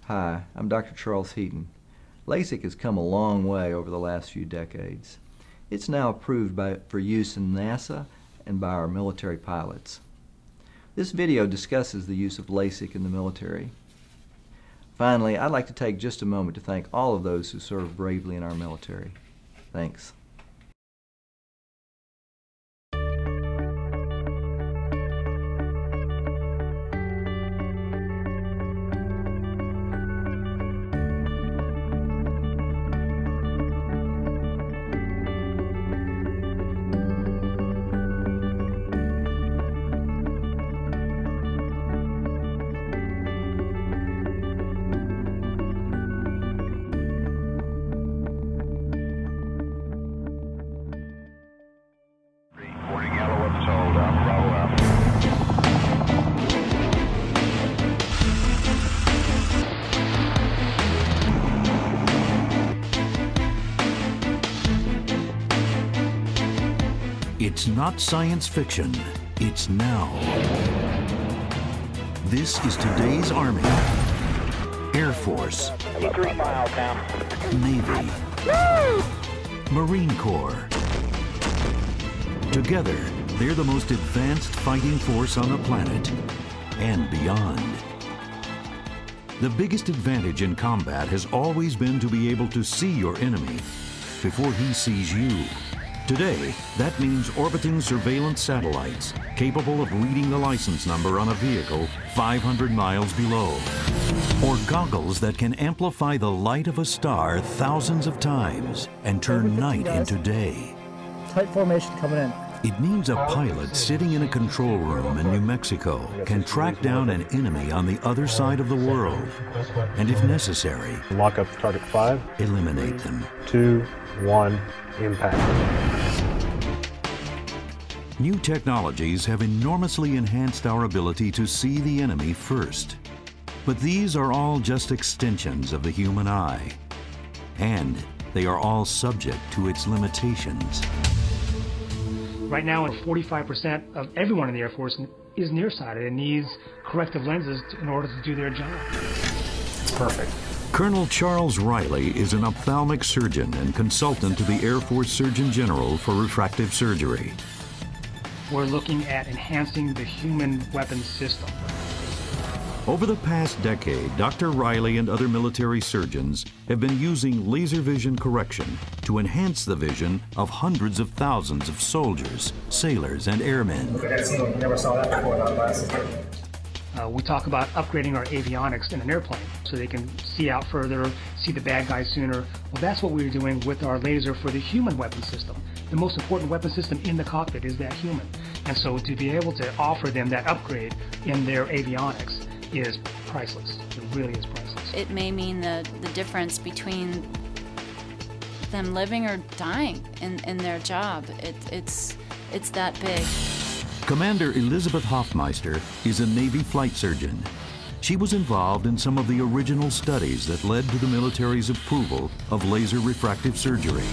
Hi, I'm Dr. Charles Heaton. LASIK has come a long way over the last few decades. It's now approved for use in NASA and by our military pilots. This video discusses the use of LASIK in the military. Finally, I'd like to take just a moment to thank all of those who serve bravely in our military. Thanks. It's not science fiction, it's now. This is today's Army, Air Force, 3 miles now. Navy, Marine Corps. Together, they're the most advanced fighting force on the planet and beyond. The biggest advantage in combat has always been to be able to see your enemy before he sees you. Today, that means orbiting surveillance satellites capable of reading the license number on a vehicle 500 miles below. Or goggles that can amplify the light of a star thousands of times and turn night into day. Tight formation coming in. It means a pilot sitting in a control room in New Mexico can track down an enemy on the other side of the world, and if necessary, lock up target 5, eliminate them. 2, 1, impact. New technologies have enormously enhanced our ability to see the enemy first. But these are all just extensions of the human eye, and they are all subject to its limitations. Right now, 45% of everyone in the Air Force is nearsighted and needs corrective lenses in order to do their job. It's perfect. Colonel Charles Riley is an ophthalmic surgeon and consultant to the Air Force Surgeon General for refractive surgery. We're looking at enhancing the human weapons system. Over the past decade, Dr. Riley and other military surgeons have been using laser vision correction to enhance the vision of hundreds of thousands of soldiers, sailors, and airmen. Never saw that before without glasses. We talk about upgrading our avionics in an airplane so they can see out further, see the bad guys sooner. Well, that's what we're doing with our laser for the human weapon system. The most important weapon system in the cockpit is that human. And so to be able to offer them that upgrade in their avionics is priceless. It really is priceless. It may mean the difference between them living or dying in their job. It's that big. Commander Elizabeth Hoffmeister is a Navy flight surgeon. She was involved in some of the original studies that led to the military's approval of laser refractive surgery.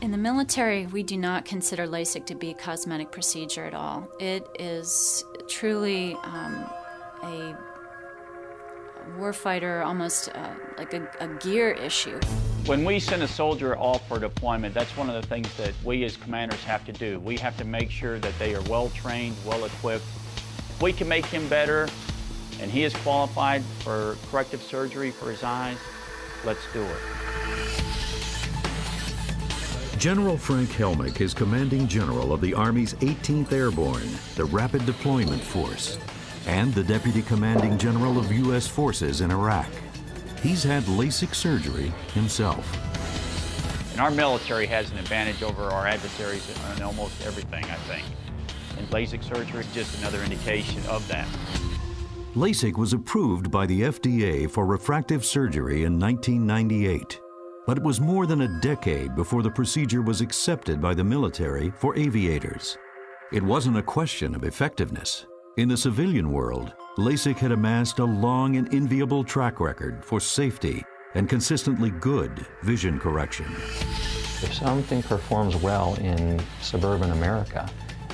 In the military, we do not consider LASIK to be a cosmetic procedure at all. It is truly a warfighter, almost like a gear issue. When we send a soldier off for deployment, that's one of the things that we as commanders have to do. We have to make sure that they are well trained, well equipped. If we can make him better and he is qualified for corrective surgery for his eyes, let's do it. General Frank Helmick is commanding general of the Army's 18th Airborne, the Rapid Deployment Force, and the deputy commanding general of U.S. forces in Iraq. He's had LASIK surgery himself. And our military has an advantage over our adversaries on almost everything, I think. And LASIK surgery is just another indication of that. LASIK was approved by the FDA for refractive surgery in 1998. But it was more than a decade before the procedure was accepted by the military for aviators. It wasn't a question of effectiveness. In the civilian world, LASIK had amassed a long and enviable track record for safety and consistently good vision correction. If something performs well in suburban America,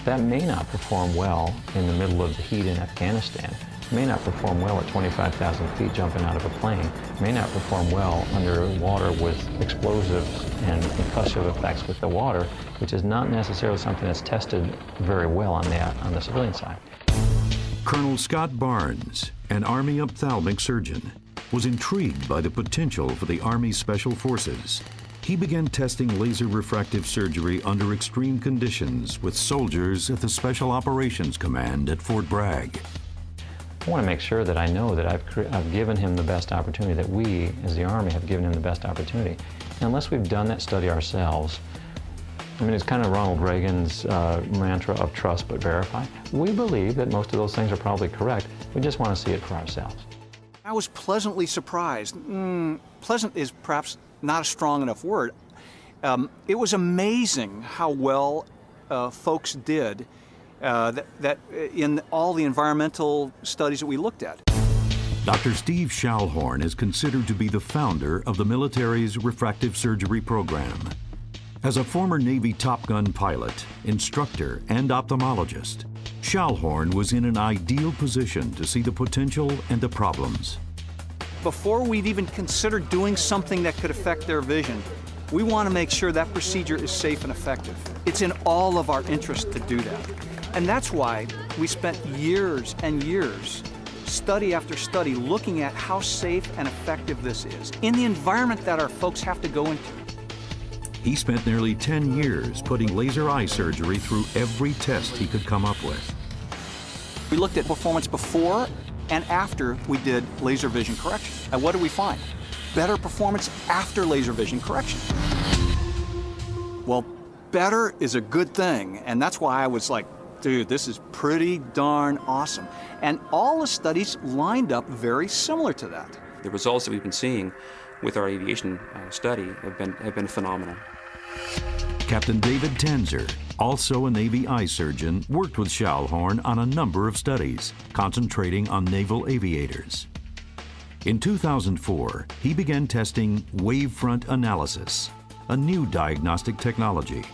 that may not perform well in the middle of the heat in Afghanistan. may not perform well at 25,000 feet jumping out of a plane, may not perform well under water with explosives and concussive effects with the water, which is not necessarily something that's tested very well on the civilian side. Colonel Scott Barnes, an Army ophthalmic surgeon, was intrigued by the potential for the Army Special Forces. He began testing laser refractive surgery under extreme conditions with soldiers at the Special Operations Command at Fort Bragg. I want to make sure that I know that I've given him the best opportunity, that we, as the Army, have given him the best opportunity. And unless we've done that study ourselves, I mean, it's kind of Ronald Reagan's mantra of trust but verify. We believe that most of those things are probably correct. We just want to see it for ourselves. I was pleasantly surprised. Pleasant is perhaps not a strong enough word. It was amazing how well folks did that in all the environmental studies that we looked at. Dr. Steve Schallhorn is considered to be the founder of the military's refractive surgery program. As a former Navy Top Gun pilot, instructor, and ophthalmologist, Schallhorn was in an ideal position to see the potential and the problems. Before we'd even consider doing something that could affect their vision, we want to make sure that procedure is safe and effective. It's in all of our interest to do that. And that's why we spent years and years, study after study, looking at how safe and effective this is in the environment that our folks have to go into. He spent nearly 10 years putting laser eye surgery through every test he could come up with. We looked at performance before and after we did laser vision correction. And what did we find? Better performance after laser vision correction. Well, better is a good thing, and that's why I was like, dude, this is pretty darn awesome. And all the studies lined up very similar to that. The results that we've been seeing with our aviation study have been phenomenal. Captain David Tanzer, also a Navy eye surgeon, worked with Schallhorn on a number of studies, concentrating on naval aviators. In 2004, he began testing wavefront analysis, a new diagnostic technology.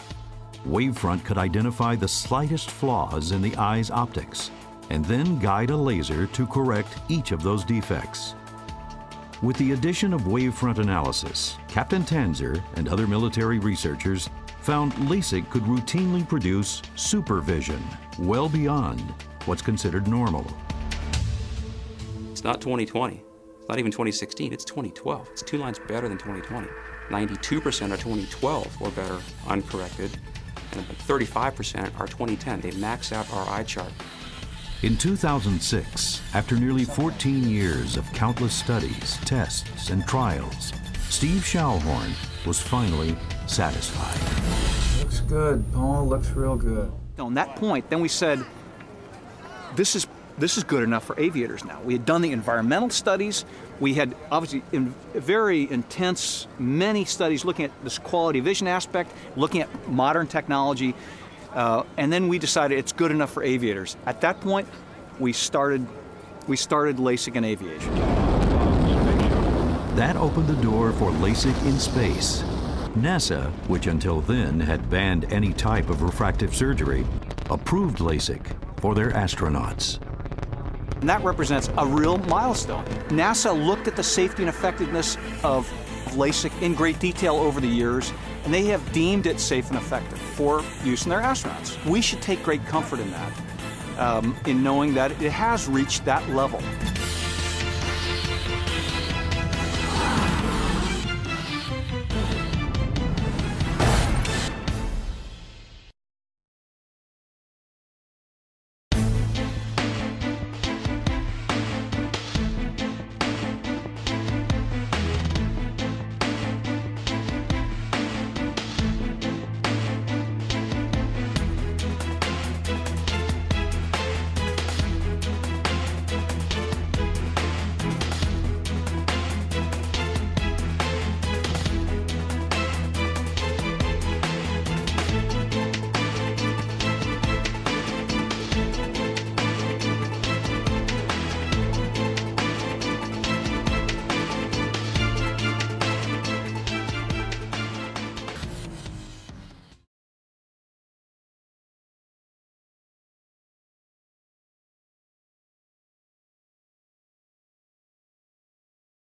Wavefront could identify the slightest flaws in the eye's optics and then guide a laser to correct each of those defects. With the addition of wavefront analysis, Captain Tanzer and other military researchers found LASIK could routinely produce supervision well beyond what's considered normal. It's not 2020. It's not even 2016. It's 2012. It's 2 lines better than 2020. 92% of 2012 were better uncorrected, and about 35% are 2010. They max out our eye chart. In 2006, after nearly 14 years of countless studies, tests, and trials, Steve Schallhorn was finally satisfied. Looks good, Paul. Looks real good. On that point, then we said, this is good enough for aviators now. We had done the environmental studies. We had obviously very intense, many studies looking at this quality of vision aspect, looking at modern technology. And then we decided it's good enough for aviators. At that point, we started LASIK in aviation. That opened the door for LASIK in space. NASA, which until then had banned any type of refractive surgery, approved LASIK for their astronauts. And that represents a real milestone. NASA looked at the safety and effectiveness of LASIK in great detail over the years, and they have deemed it safe and effective for use in their astronauts. We should take great comfort in that, in knowing that it has reached that level.